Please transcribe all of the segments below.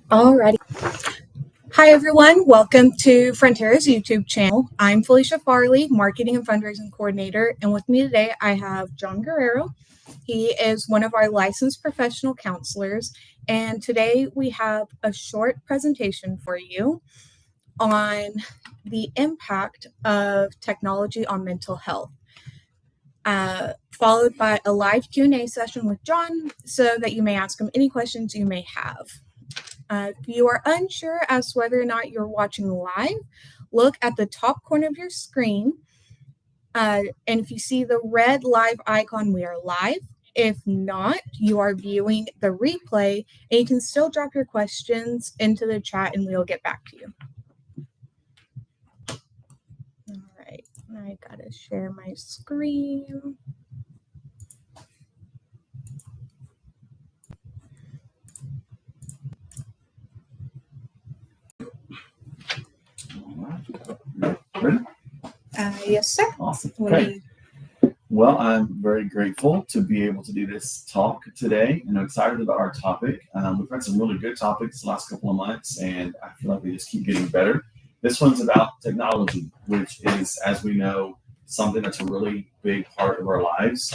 Alrighty. Hi, everyone. Welcome to Frontera's YouTube channel. I'm Felicia Farley, Marketing and Fundraising Coordinator, and with me today I have John Guerrero. He is one of our licensed professional counselors, and today we have a short presentation for you on the impact of technology on mental health, followed by a live Q&A session with John so that you may ask him any questions you may have. If you are unsure as to whether or not you're watching live, look at the top corner of your screen. And if you see the red live icon, we are live. If not, you are viewing the replay, and you can still drop your questions into the chat and we'll get back to you. All right, I gotta share my screen. Ready? Yes, sir. Awesome. Okay. Well, I'm very grateful to be able to do this talk today, and I'm excited about our topic. We've had some really good topics the last couple of months, and I feel like they just keep getting better. This one's about technology, which is, as we know, something that's a really big part of our lives,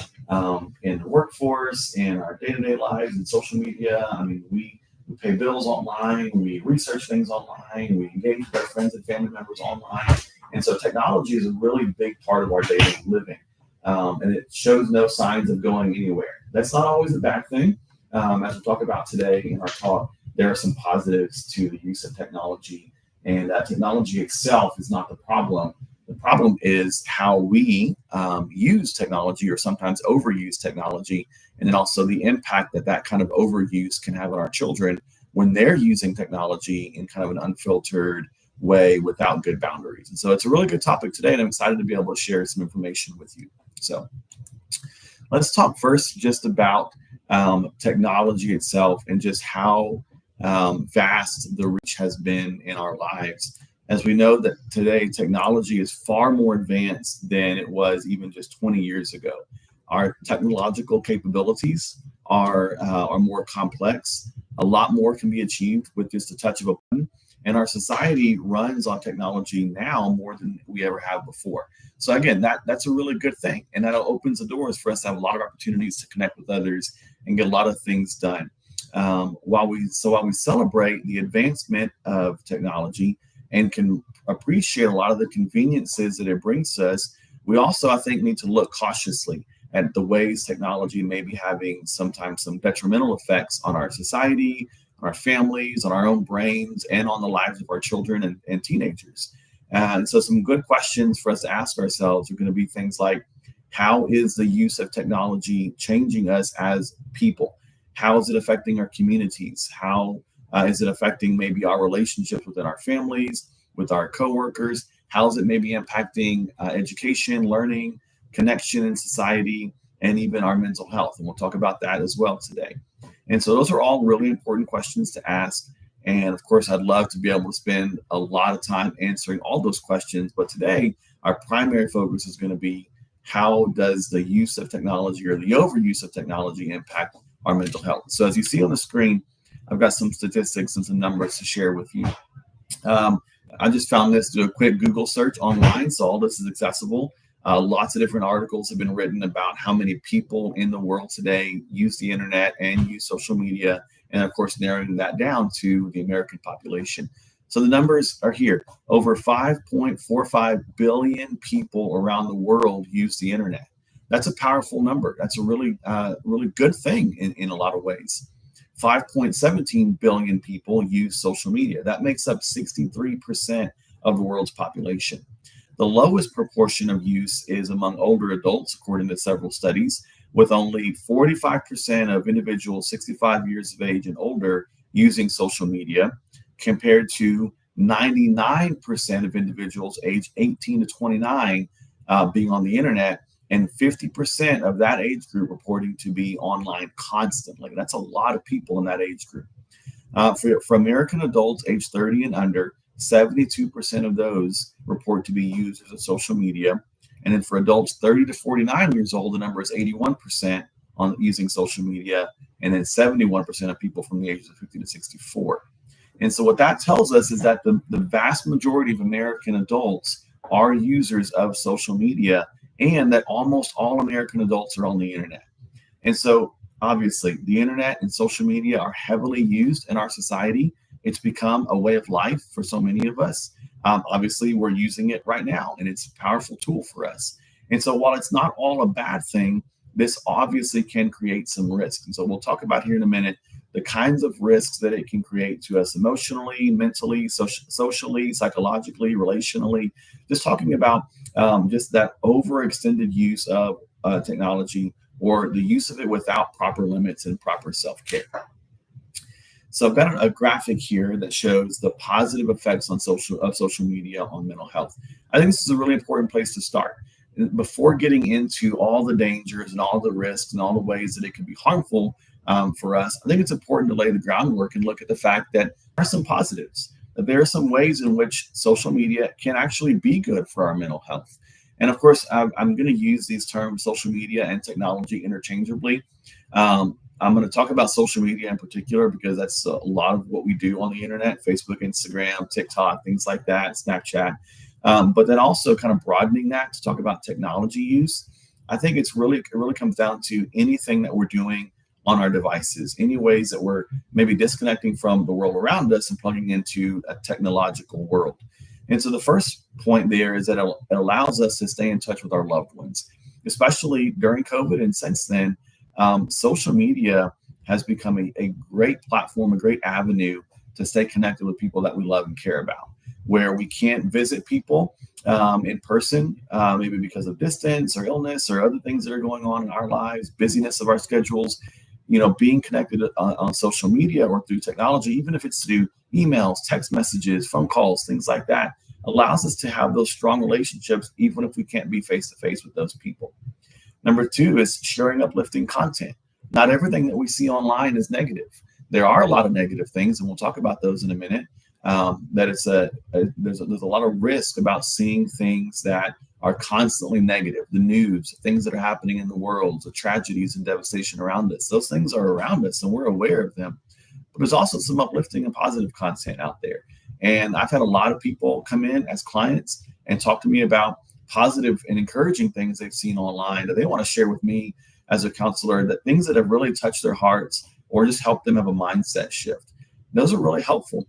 in the workforce, in our day-to-day lives, in social media. I mean, we pay bills online, we research things online, we engage with our friends and family members online. And so technology is a really big part of our daily living. And it shows no signs of going anywhere. That's not always a bad thing. As we'll talk about today in our talk, there are some positives to the use of technology. And technology itself is not the problem. The problem is how we use technology, or sometimes overuse technology, and then also the impact that that kind of overuse can have on our children when they're using technology in kind of an unfiltered way without good boundaries. And so it's a really good topic today, and I'm excited to be able to share some information with you. So let's talk first just about technology itself and just how vast the reach has been in our lives. As we know that today, technology is far more advanced than it was even just 20 years ago. Our technological capabilities are more complex. A lot more can be achieved with just a touch of a button. And our society runs on technology now more than we ever have before. So again, that's a really good thing. And that opens the doors for us to have a lot of opportunities to connect with others and get a lot of things done. While we celebrate the advancement of technology and can appreciate a lot of the conveniences that it brings to us, we also, I think, need to look cautiously at the ways technology may be having sometimes some detrimental effects on our society, on our families, on our own brains, and on the lives of our children and teenagers. And so some good questions for us to ask ourselves are going to be things like, how is the use of technology changing us as people? How is it affecting our communities? How is it affecting maybe our relationships within our families, with our coworkers? How is it maybe impacting education, learning, connection in society, and even our mental health? And we'll talk about that as well today. And so those are all really important questions to ask. And of course, I'd love to be able to spend a lot of time answering all those questions. But today, our primary focus is going to be, how does the use of technology or the overuse of technology impact our mental health? So as you see on the screen, I've got some statistics and some numbers to share with you. I just found this through a quick Google search online, so all this is accessible. Lots of different articles have been written about how many people in the world today use the internet and use social media, and of course narrowing that down to the American population. So the numbers are here. Over 5.45 billion people around the world use the internet. That's a powerful number. That's a really good thing in a lot of ways. 5.17 billion people use social media. That makes up 63% of the world's population. The lowest proportion of use is among older adults, according to several studies, with only 45% of individuals 65 years of age and older using social media, compared to 99% of individuals aged 18 to 29 being on the internet, and 50% of that age group reporting to be online constantly. That's a lot of people in that age group. For American adults age 30 and under, 72% of those report to be users of social media. And then for adults 30 to 49 years old, the number is 81% on using social media. and then 71% of people from the ages of 50 to 64. And so what that tells us is that the vast majority of American adults are users of social media, and that almost all American adults are on the internet. And so obviously the internet and social media are heavily used in our society. It's become a way of life for so many of us. Obviously, we're using it right now, and it's a powerful tool for us. And so while it's not all a bad thing, this obviously can create some risk. And so we'll talk about here in a minute the kinds of risks that it can create to us emotionally, mentally, socially, psychologically, relationally. Just talking about just that overextended use of technology, or the use of it without proper limits and proper self-care. So I've got a graphic here that shows the positive effects on social media on mental health. I think this is a really important place to start. Before getting into all the dangers and all the risks and all the ways that it can be harmful for us, I think it's important to lay the groundwork and look at the fact that there are some positives. That there are some ways in which social media can actually be good for our mental health. And of course, I'm going to use these terms, social media and technology, interchangeably. I'm going to talk about social media in particular because that's a lot of what we do on the internet: Facebook, Instagram, TikTok, things like that, Snapchat. But then also kind of broadening that to talk about technology use. I think it really comes down to anything that we're doing on our devices, any ways that we're maybe disconnecting from the world around us and plugging into a technological world. And so the first point there is that it allows us to stay in touch with our loved ones, especially during COVID and since then. Social media has become a great platform, a great avenue to stay connected with people that we love and care about, where we can't visit people in person, maybe because of distance or illness or other things that are going on in our lives, busyness of our schedules. Being connected on social media or through technology, even if it's through emails, text messages, phone calls, things like that, allows us to have those strong relationships, even if we can't be face to face with those people. Number two is sharing uplifting content. Not everything that we see online is negative. There are a lot of negative things, and we'll talk about those in a minute. There's a lot of risk about seeing things that are constantly negative. The news, things that are happening in the world, the tragedies and devastation around us. Those things are around us, and we're aware of them. But there's also some uplifting and positive content out there. And I've had a lot of people come in as clients and talk to me about positive and encouraging things they've seen online that they want to share with me as a counselor, that things that have really touched their hearts or just helped them have a mindset shift. Those are really helpful.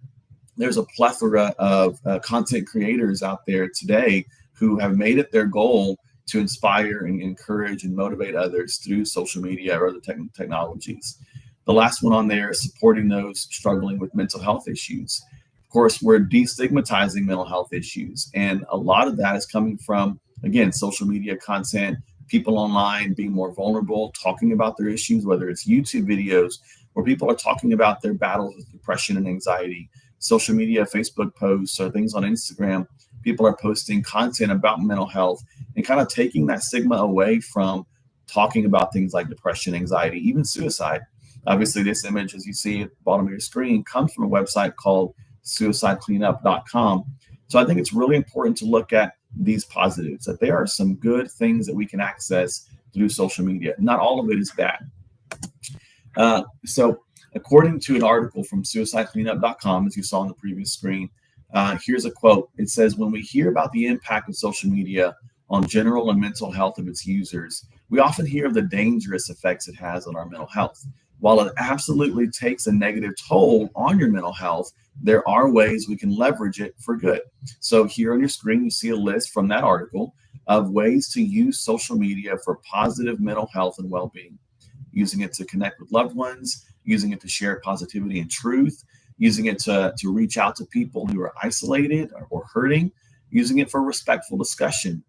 There's a plethora of content creators out there today who have made it their goal to inspire and encourage and motivate others through social media or other technologies. The last one on there is supporting those struggling with mental health issues. Of course, we're destigmatizing mental health issues, and a lot of that is coming from, again, social media content, people online being more vulnerable, talking about their issues, whether it's YouTube videos where people are talking about their battles with depression and anxiety, social media, Facebook posts, or things on Instagram. People are posting content about mental health and kind of taking that stigma away from talking about things like depression, anxiety, even suicide. Obviously, this image, as you see at the bottom of your screen, comes from a website called suicidecleanup.com. So I think it's really important to look at these positives, that there are some good things that we can access through social media. Not all of it is bad. So according to an article from suicidecleanup.com, as you saw on the previous screen, here's a quote. It says, "When we hear about the impact of social media on general and mental health of its users, we often hear of the dangerous effects it has on our mental health. While it absolutely takes a negative toll on your mental health, there are ways we can leverage it for good." So here on your screen, you see a list from that article of ways to use social media for positive mental health and well-being. Using it to connect with loved ones, using it to share positivity and truth, using it to reach out to people who are isolated or hurting, using it for respectful discussion,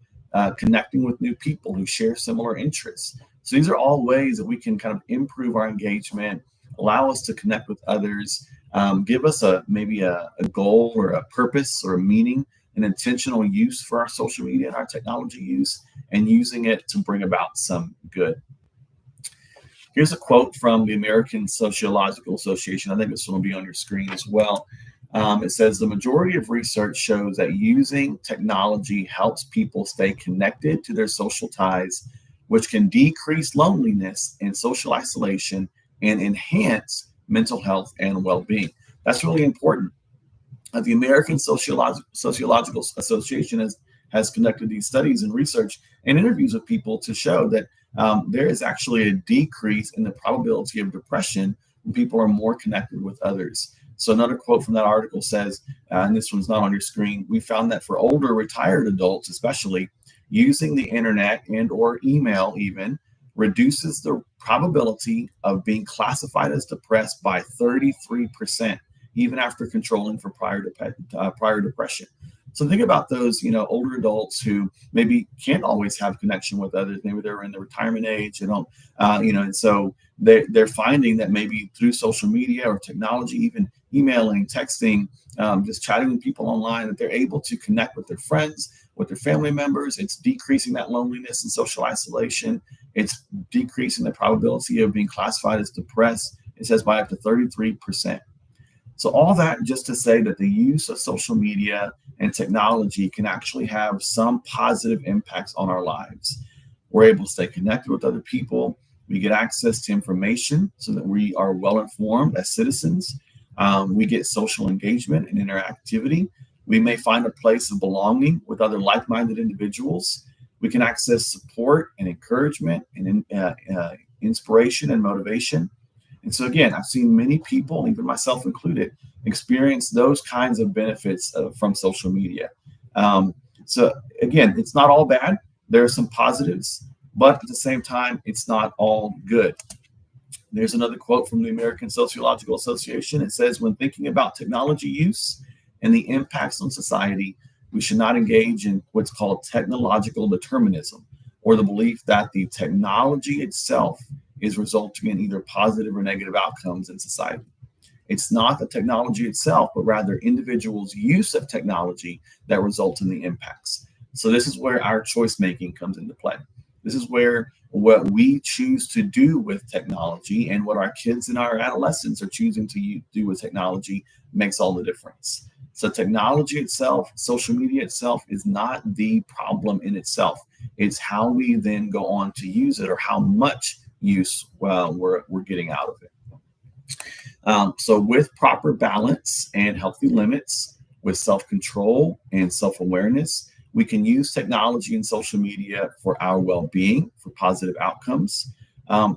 connecting with new people who share similar interests. So these are all ways that we can kind of improve our engagement, allow us to connect with others, give us maybe a goal or a purpose or a meaning, an intentional use for our social media and our technology use, and using it to bring about some good. Here's a quote from the American Sociological Association. I think this will be on your screen as well. It says, "The majority of research shows that using technology helps people stay connected to their social ties, which can decrease loneliness and social isolation and enhance mental health and well-being. That's really important. The American Sociological Association has conducted these studies and research and interviews with people to show that there is actually a decrease in the probability of depression when people are more connected with others. So another quote from that article says, and this one's not on your screen, we found that for older retired adults, especially, using the internet and or email even reduces the probability of being classified as depressed by 33%, even after controlling for prior depression. So think about those, older adults who maybe can't always have connection with others. Maybe they're in the retirement age, and so they're finding that maybe through social media or technology, even emailing, texting, just chatting with people online, that they're able to connect with their friends, with their family members. It's decreasing that loneliness and social isolation. It's decreasing the probability of being classified as depressed. It says by up to 33%. So all that just to say that the use of social media and technology can actually have some positive impacts on our lives. We're able to stay connected with other people. We get access to information so that we are well informed as citizens. We get social engagement and interactivity. We may find a place of belonging with other like-minded individuals. We can access support and encouragement and inspiration and motivation. And so again, I've seen many people, even myself included, experience those kinds of benefits from social media. So again, it's not all bad. There are some positives, but at the same time, it's not all good. There's another quote from the American Sociological Association. It says, when thinking about technology use and the impacts on society, we should not engage in what's called technological determinism, or the belief that the technology itself is resulting in either positive or negative outcomes in society. It's not the technology itself, but rather individuals' use of technology that result in the impacts. So this is where our choice making comes into play. This is where what we choose to do with technology and what our kids and our adolescents are choosing to do with technology makes all the difference. So technology itself, social media itself, is not the problem in itself. It's how we then go on to use it, or how much use we're getting out of it. So with proper balance and healthy limits, with self-control and self-awareness, we can use technology and social media for our well-being, for positive outcomes.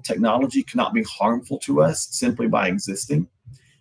Technology cannot be harmful to us simply by existing.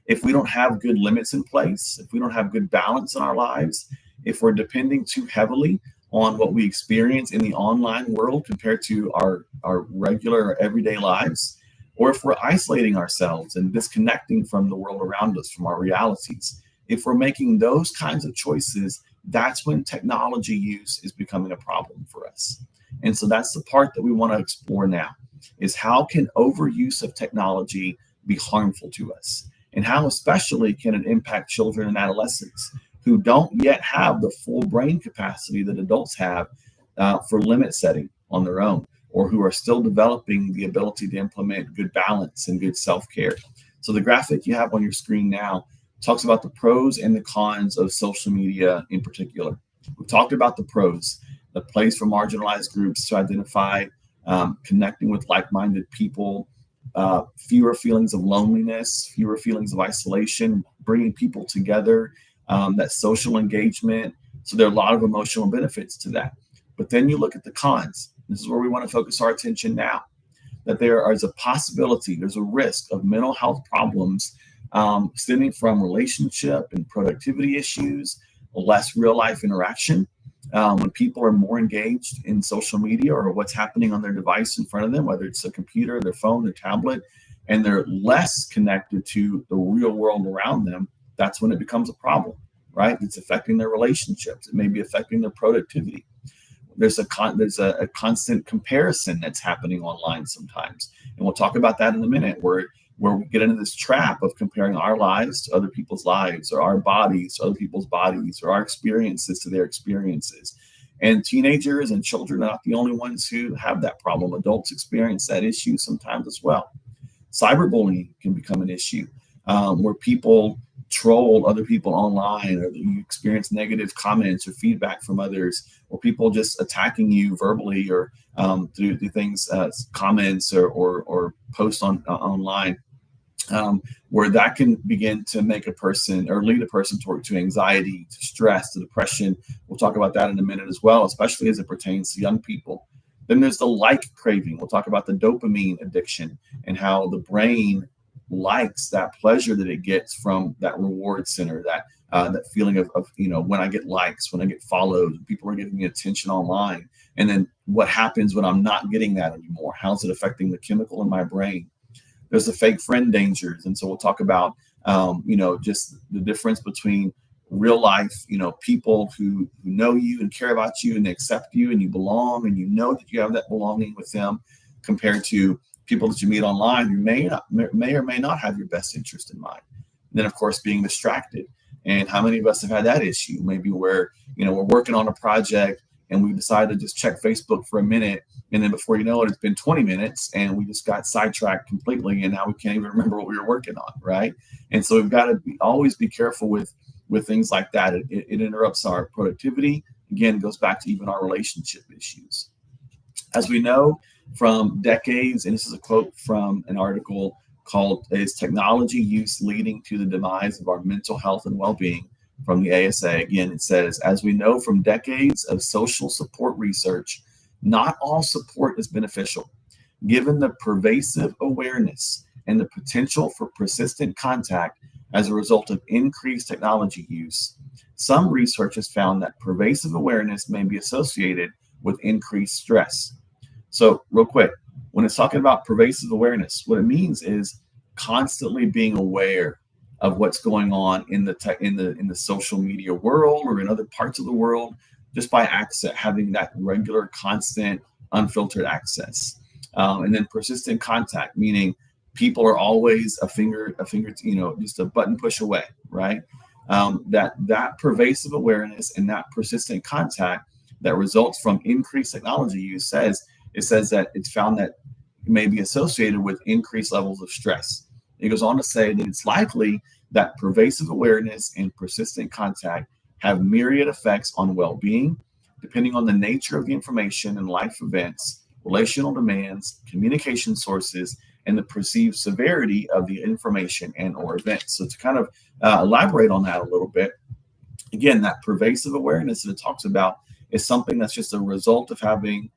If we don't have good limits in place, if we don't have good balance in our lives, if we're depending too heavily on what we experience in the online world compared to our regular or everyday lives, or if we're isolating ourselves and disconnecting from the world around us, from our realities, if we're making those kinds of choices, that's when technology use is becoming a problem for us. And so that's the part that we want to explore now, is how can overuse of technology be harmful to us? And how especially can it impact children and adolescents who don't yet have the full brain capacity that adults have for limit setting on their own, or who are still developing the ability to implement good balance and good self-care. So the graphic you have on your screen now talks about the pros and the cons of social media in particular. We've talked about the pros, the place for marginalized groups to identify, connecting with like-minded people, fewer feelings of loneliness, fewer feelings of isolation, bringing people together, that social engagement. So there are a lot of emotional benefits to that. But then you look at the cons. This is where we want to focus our attention now, that there is a possibility, there's a risk of mental health problems stemming from relationship and productivity issues, less real life interaction. When people are more engaged in social media or what's happening on their device in front of them, whether it's a computer, their phone, their tablet, and they're less connected to the real world around them, that's when it becomes a problem, right? It's affecting their relationships. It may be affecting their productivity. There's a constant comparison that's happening online sometimes. And we'll talk about that in a minute, where we get into this trap of comparing our lives to other people's lives, or our bodies to other people's bodies, or our experiences to their experiences. And teenagers and children are not the only ones who have that problem. Adults experience that issue sometimes as well. Cyberbullying can become an issue, where people troll other people online, or you experience negative comments or feedback from others, or people just attacking you verbally or through things, comments or posts online. where that can begin to make a person or lead a person to anxiety, to stress, to depression. We'll talk about that in a minute as well, especially as it pertains to young people. Then there's the like craving. We'll talk about the dopamine addiction and how the brain likes that pleasure that it gets from that reward center, that feeling of when I get likes, when I get followed, people are giving me attention online. And then what happens when I'm not getting that anymore? How's it affecting the chemical in my brain? There's the fake friend dangers. And so we'll talk about, just the difference between real life, people who know you and care about you and they accept you and you belong and you know that you have that belonging with them, compared to people that you meet online who may or may not have your best interest in mind. And then, of course, being distracted. And how many of us have had that issue? Maybe where, we're working on a project and we decide to just check Facebook for a minute. And then before you know it, it's been 20 minutes and we just got sidetracked completely. And now we can't even remember what we were working on, right? And so we've got to always be careful with things like that. It interrupts our productivity. Again, it goes back to even our relationship issues. As we know from decades, and this is a quote from an article called "Is Technology Use Leading to the Demise of Our Mental Health and Well-Being?" from the ASA. Again, it says, as we know from decades of social support research, not all support is beneficial. Given the pervasive awareness and the potential for persistent contact as a result of increased technology use, some research has found that pervasive awareness may be associated with increased stress. So real quick, when it's talking about pervasive awareness, what it means is constantly being aware of what's going on in the social media world or in other parts of the world, just by access, having that regular, constant, unfiltered access. And then persistent contact, meaning people are always a finger, just a button push away, right? That pervasive awareness and that persistent contact that results from increased technology use says that it's found that it may be associated with increased levels of stress. It goes on to say that it's likely that pervasive awareness and persistent contact have myriad effects on well-being, depending on the nature of the information and life events, relational demands, communication sources, and the perceived severity of the information and or events. So to kind of elaborate on that a little bit, again, that pervasive awareness that it talks about is something that's just a result of having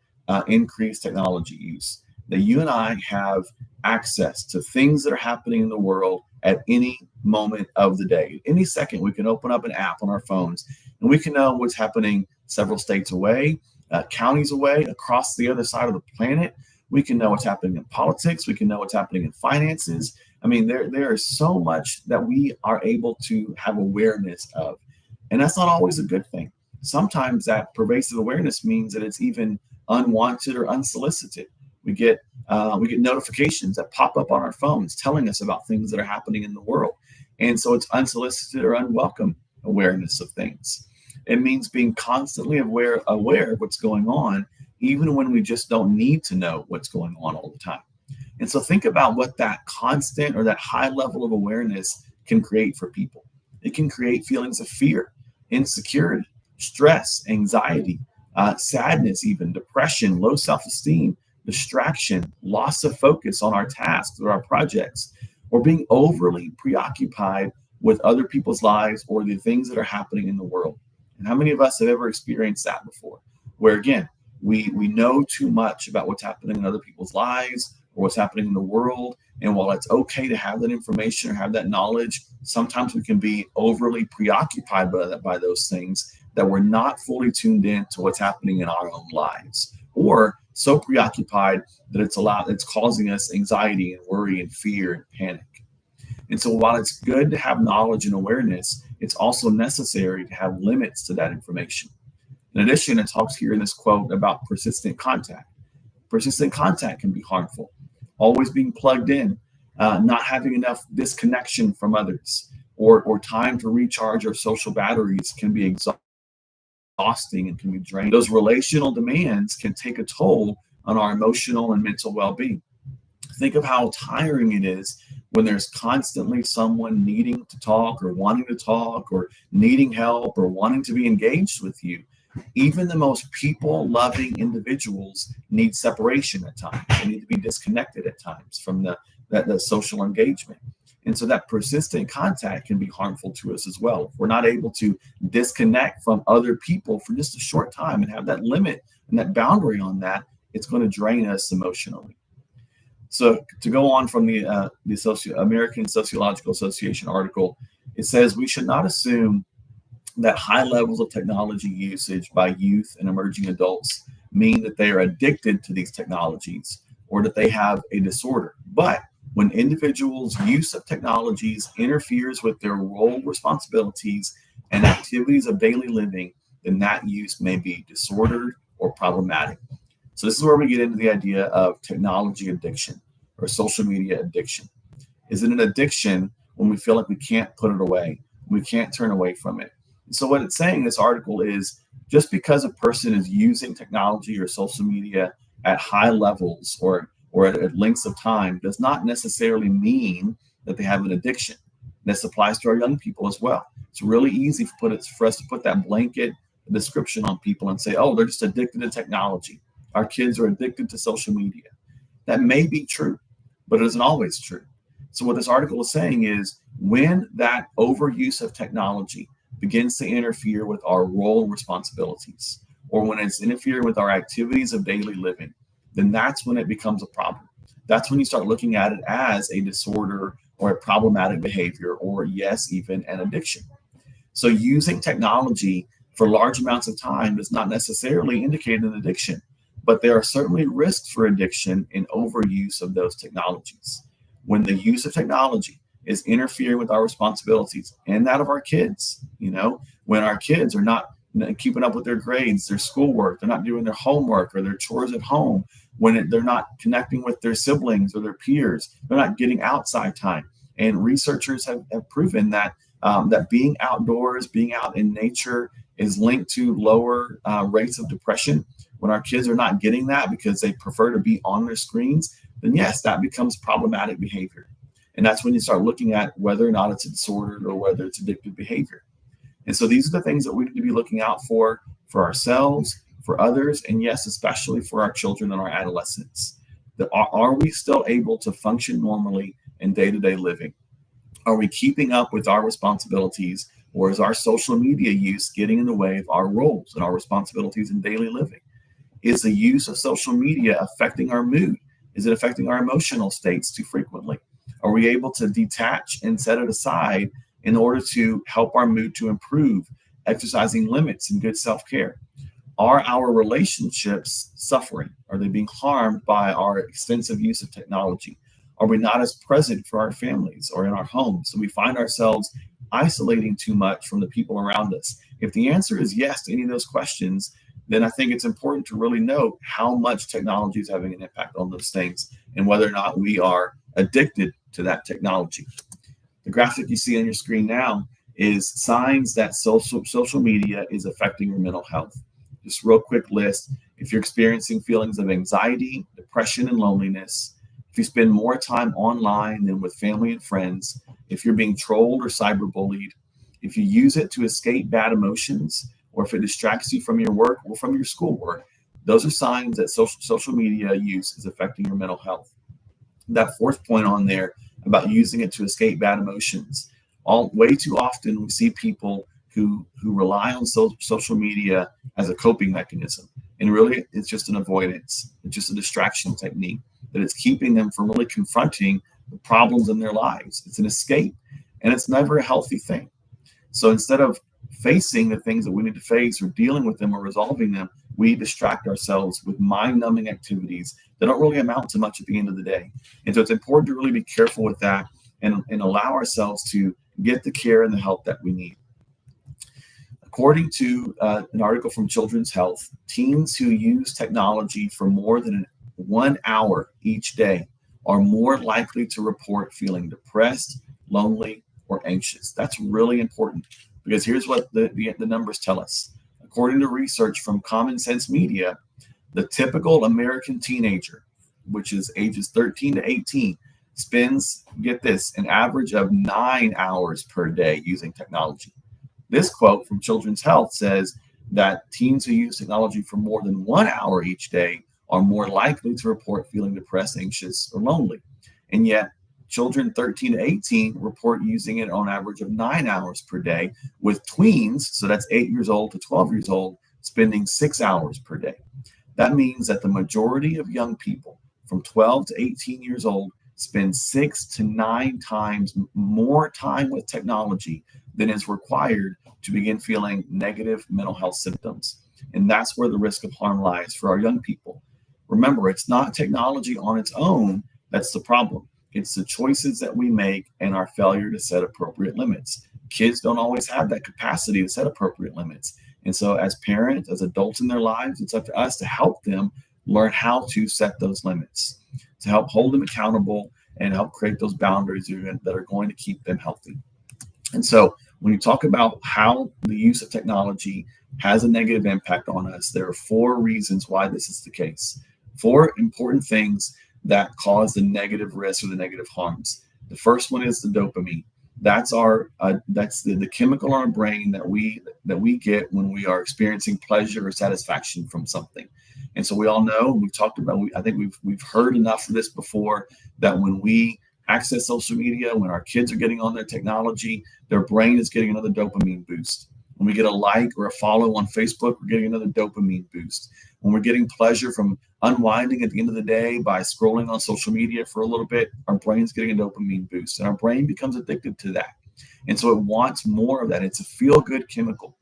increased technology use. That you and I have access to things that are happening in the world at any moment of the day. Any second, we can open up an app on our phones and we can know what's happening several states away, counties away, across the other side of the planet. We can know what's happening in politics. We can know what's happening in finances. I mean, there is so much that we are able to have awareness of. And that's not always a good thing. Sometimes that pervasive awareness means that it's even unwanted or unsolicited. We get notifications that pop up on our phones telling us about things that are happening in the world. And so it's unsolicited or unwelcome awareness of things. It means being constantly aware of what's going on, even when we just don't need to know what's going on all the time. And so think about what that constant or that high level of awareness can create for people. It can create feelings of fear, insecurity, stress, anxiety, sadness, even depression, low self-esteem, distraction, loss of focus on our tasks or our projects, or being overly preoccupied with other people's lives or the things that are happening in the world. And how many of us have ever experienced that before? Where again, we know too much about what's happening in other people's lives or what's happening in the world. And while it's okay to have that information or have that knowledge, sometimes we can be overly preoccupied by those things that we're not fully tuned in to what's happening in our own lives, or so preoccupied that it's causing us anxiety and worry and fear and panic. And so while it's good to have knowledge and awareness, it's also necessary to have limits to that information. In addition, it talks here in this quote about persistent contact. Persistent contact can be harmful. Always being plugged in, not having enough disconnection from others, or time to recharge our social batteries can be exhausting and can be draining. Those relational demands can take a toll on our emotional and mental well-being. Think of how tiring it is when there's constantly someone needing to talk or wanting to talk or needing help or wanting to be engaged with you. Even the most people-loving individuals need separation at times. They need to be disconnected at times from the social engagement. And so that persistent contact can be harmful to us as well. If we're not able to disconnect from other people for just a short time and have that limit and that boundary on that, it's going to drain us emotionally. So to go on from the American Sociological Association article, it says we should not assume that high levels of technology usage by youth and emerging adults mean that they are addicted to these technologies or that they have a disorder. But when individuals' use of technologies interferes with their role, responsibilities, and activities of daily living, then that use may be disordered or problematic. So this is where we get into the idea of technology addiction or social media addiction. Is it an addiction when we feel like we can't put it away? We can't turn away from it. So what it's saying in this article is just because a person is using technology or social media at high levels or at lengths of time does not necessarily mean that they have an addiction. This applies to our young people as well. It's really easy for us to put that blanket description on people and say, oh, they're just addicted to technology. Our kids are addicted to social media. That may be true, but it isn't always true. So what this article is saying is when that overuse of technology begins to interfere with our role and responsibilities, or when it's interfering with our activities of daily living, then that's when it becomes a problem. That's when you start looking at it as a disorder or a problematic behavior, or yes, even an addiction. So using technology for large amounts of time does not necessarily indicate an addiction, but there are certainly risks for addiction in overuse of those technologies. When the use of technology is interfering with our responsibilities and that of our kids, when our kids are not keeping up with their grades, their schoolwork, they're not doing their homework or their chores at home, when they're not connecting with their siblings or their peers, they're not getting outside time. And researchers have proven that that being outdoors, being out in nature is linked to lower rates of depression. When our kids are not getting that because they prefer to be on their screens, then yes, that becomes problematic behavior. And that's when you start looking at whether or not it's a disorder or whether it's addictive behavior. And so these are the things that we need to be looking out for ourselves, for others, and yes, especially for our children and our adolescents. That are we still able to function normally in day-to-day living? Are we keeping up with our responsibilities, or is our social media use getting in the way of our roles and our responsibilities in daily living? Is the use of social media affecting our mood? Is it affecting our emotional states too frequently? Are we able to detach and set it aside in order to help our mood to improve, exercising limits and good self-care? Are our relationships suffering? Are they being harmed by our extensive use of technology? Are we not as present for our families or in our homes? So we find ourselves isolating too much from the people around us. If the answer is yes to any of those questions, then I think it's important to really know how much technology is having an impact on those things and whether or not we are addicted to that technology. The graphic you see on your screen now is signs that social media is affecting your mental health. Just a real quick list. If you're experiencing feelings of anxiety, depression, and loneliness, if you spend more time online than with family and friends, if you're being trolled or cyberbullied, if you use it to escape bad emotions, or if it distracts you from your work or from your schoolwork, those are signs that social media use is affecting your mental health. That fourth point on there about using it to escape bad emotions. Way too often we see people who rely on social media as a coping mechanism. And really, it's just an avoidance. It's just a distraction technique that it's keeping them from really confronting the problems in their lives. It's an escape, and it's never a healthy thing. So instead of facing the things that we need to face or dealing with them or resolving them, we distract ourselves with mind-numbing activities that don't really amount to much at the end of the day. And so it's important to really be careful with that and allow ourselves to get the care and the help that we need. According to an article from Children's Health, teens who use technology for more than 1 hour each day are more likely to report feeling depressed, lonely, or anxious. That's really important because here's what the numbers tell us. According to research from Common Sense Media, the typical American teenager, which is ages 13 to 18, spends, get this, an average of 9 hours per day using technology. This quote from Children's Health says that teens who use technology for more than 1 hour each day are more likely to report feeling depressed, anxious, or lonely. And yet, Children 13 to 18 report using it on average of 9 hours per day, with tweens, so that's 8 years old to 12 years old, spending 6 hours per day. That means that the majority of young people from 12 to 18 years old spend 6 to 9 times more time with technology than is required to begin feeling negative mental health symptoms. And that's where the risk of harm lies for our young people. Remember, it's not technology on its own that's the problem. It's the choices that we make and our failure to set appropriate limits. Kids don't always have that capacity to set appropriate limits. And so as parents, as adults in their lives, it's up to us to help them learn how to set those limits, to help hold them accountable and help create those boundaries that are going to keep them healthy. And so when you talk about how the use of technology has a negative impact on us, there are 4 reasons why this is the case. 4 important things that cause the negative risks or the negative harms. The first one is the dopamine. That's the chemical in our brain that we get when we are experiencing pleasure or satisfaction from something. And so we all know, we've talked about, I think we've heard enough of this before, that when we access social media, when our kids are getting on their technology, their brain is getting another dopamine boost. When we get a like or a follow on Facebook, we're getting another dopamine boost. When we're getting pleasure from unwinding at the end of the day by scrolling on social media for a little bit, our brain's getting a dopamine boost, and our brain becomes addicted to that. And so it wants more of that. It's a feel-good chemical.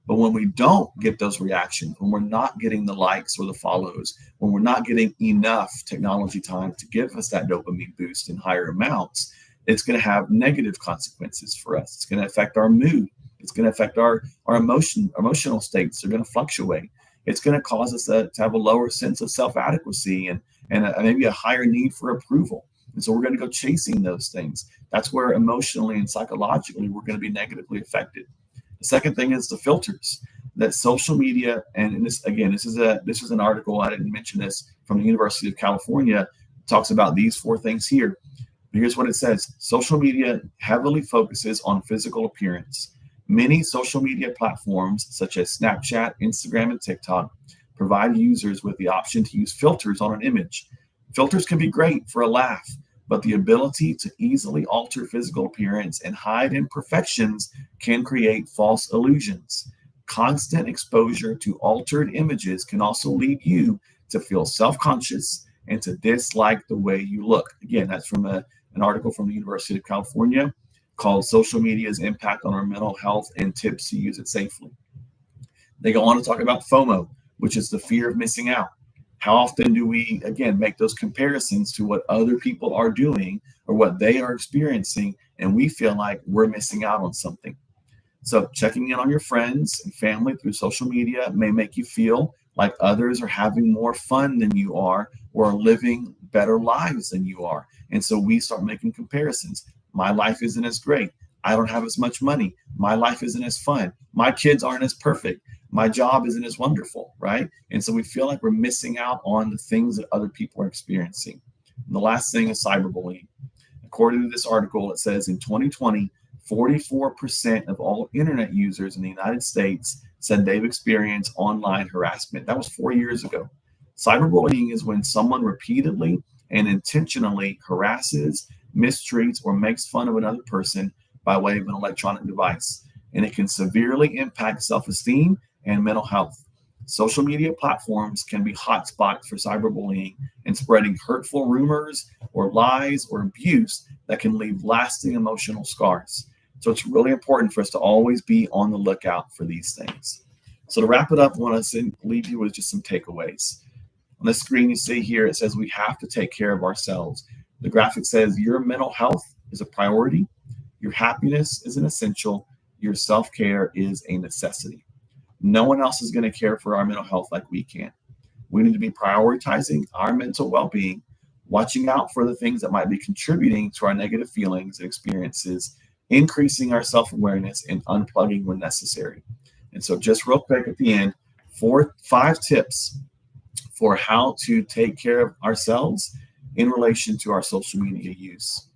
But when we don't get those reactions, when we're not getting the likes or the follows, when we're not getting enough technology time to give us that dopamine boost in higher amounts, it's going to have negative consequences for us. It's going to affect our mood. It's going to affect our emotional states. They're going to fluctuate. It's going to cause us to have a lower sense of self-adequacy and maybe a higher need for approval. And so we're going to go chasing those things. That's where emotionally and psychologically we're going to be negatively affected. The second thing is the filters that social media, and this is an article, I didn't mention this, from the University of California, talks about these 4 things here. But here's what it says. Social media heavily focuses on physical appearance. Many social media platforms, such as Snapchat, Instagram, and TikTok, provide users with the option to use filters on an image. Filters can be great for a laugh, but the ability to easily alter physical appearance and hide imperfections can create false illusions. Constant exposure to altered images can also lead you to feel self-conscious and to dislike the way you look. Again, that's from an article from the University of California called Social Media's Impact on Our Mental Health and Tips to Use It Safely. They go on to talk about FOMO, which is the fear of missing out. How often do we, again, make those comparisons to what other people are doing or what they are experiencing, and we feel like we're missing out on something? So checking in on your friends and family through social media may make you feel like others are having more fun than you are or are living better lives than you are. And so we start making comparisons. My life isn't as great. I don't have as much money. My life isn't as fun. My kids aren't as perfect. My job isn't as wonderful, right? And so we feel like we're missing out on the things that other people are experiencing. And the last thing is cyberbullying. According to this article, it says in 2020, 44% of all internet users in the United States said they've experienced online harassment. That was 4 years ago. Cyberbullying is when someone repeatedly and intentionally harasses, mistreats, or makes fun of another person by way of an electronic device. And it can severely impact self-esteem and mental health. Social media platforms can be hotspots for cyberbullying and spreading hurtful rumors or lies or abuse that can leave lasting emotional scars. So it's really important for us to always be on the lookout for these things. So to wrap it up, I want to leave you with just some takeaways. On the screen you see here, it says we have to take care of ourselves. The graphic says your mental health is a priority, your happiness is an essential, your self-care is a necessity. No one else is going to care for our mental health like we can. We need to be prioritizing our mental well-being, watching out for the things that might be contributing to our negative feelings and experiences, increasing our self-awareness, and unplugging when necessary. And so just real quick at the end, 5 tips for how to take care of ourselves in relation to our social media use.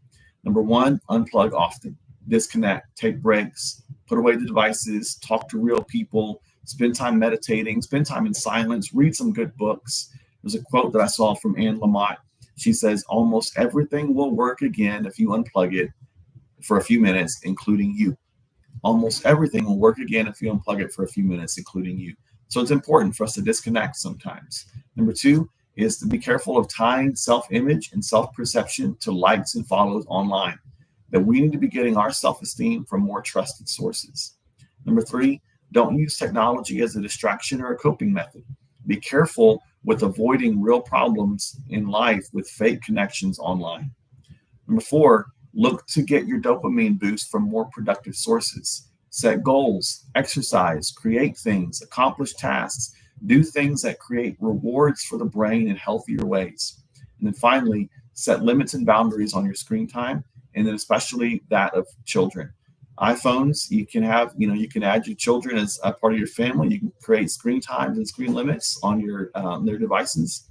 Number 1, unplug often. Disconnect, take breaks, put away the devices, talk to real people, spend time meditating, spend time in silence, read some good books. There's a quote that I saw from Anne Lamott. She says almost everything will work again if you unplug it for a few minutes, including you. Almost everything will work again if you unplug it for a few minutes, including you. So it's important for us to disconnect sometimes. Number two is to be careful of tying self-image and self-perception to likes and follows online. That we need to be getting our self-esteem from more trusted sources. Number three, don't use technology as a distraction or a coping method. Be careful with avoiding real problems in life with fake connections online. Number four, look to get your dopamine boost from more productive sources. Set goals, exercise, create things, accomplish tasks, do things that create rewards for the brain in healthier ways. And then finally, set limits and boundaries on your screen time, and then especially that of children. iPhones, you can add your children as a part of your family. You can create screen times and screen limits on their devices.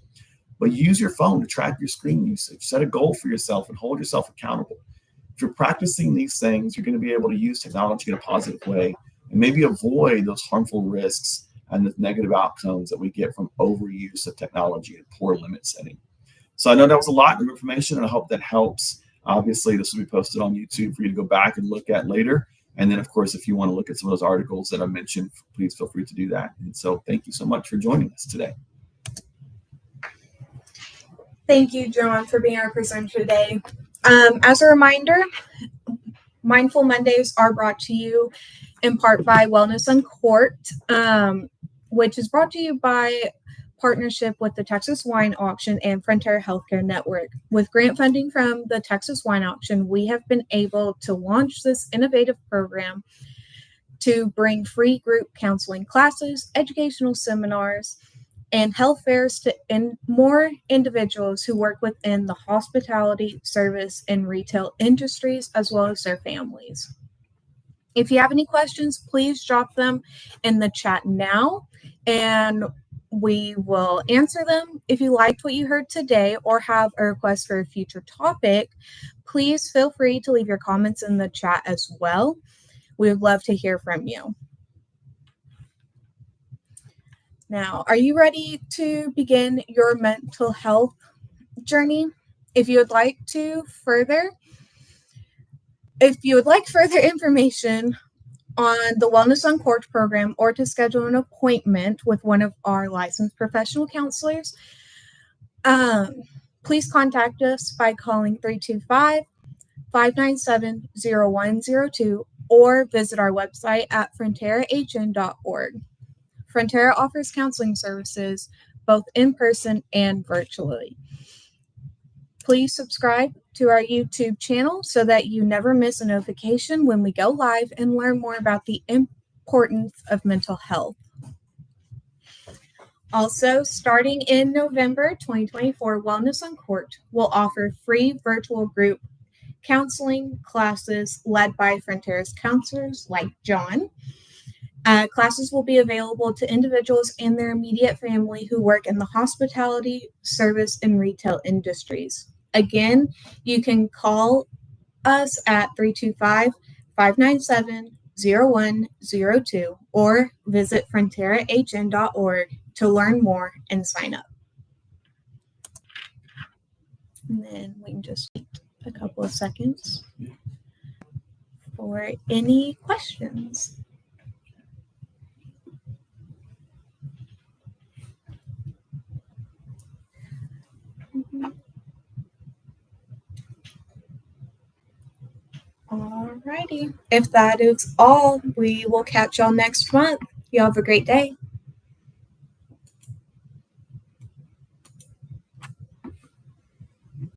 But use your phone to track your screen usage. Set a goal for yourself and hold yourself accountable. If you're practicing these things, you're going to be able to use technology in a positive way and maybe avoid those harmful risks and the negative outcomes that we get from overuse of technology and poor limit setting. So I know that was a lot of information, and I hope that helps. Obviously, this will be posted on YouTube for you to go back and look at later. And then, of course, if you want to look at some of those articles that I mentioned, please feel free to do that. And so thank you so much for joining us today. Thank you, John, for being our presenter today. As a reminder, Mindful Mondays are brought to you in part by Wellness Uncorked, which is brought to you by partnership with the Texas Wine Auction and Frontera Healthcare Network. With grant funding from the Texas Wine Auction, we have been able to launch this innovative program to bring free group counseling classes, educational seminars, and health fairs to more individuals who work within the hospitality, service, and retail industries, as well as their families. If you have any questions, please drop them in the chat now, and we will answer them. If you liked what you heard today or have a request for a future topic, please feel free to leave your comments in the chat as well. We would love to hear from you. Now, are you ready to begin your mental health journey? If you would like further information on the Wellness Uncorked program or to schedule an appointment with one of our licensed professional counselors, please contact us by calling 325-597-0102 or visit our website at fronterahn.org. Frontera offers counseling services both in person and virtually. Please subscribe to our YouTube channel so that you never miss a notification when we go live and learn more about the importance of mental health. Also, starting in November 2024, Wellness Uncorked will offer free virtual group counseling classes led by Frontera's counselors like John. Classes will be available to individuals and their immediate family who work in the hospitality, service, and retail industries. Again, you can call us at 325-597-0102 or visit fronterahn.org to learn more and sign up. And then we can just wait a couple of seconds for any questions. Alrighty. If that is all, we will catch y'all next month. You have a great day.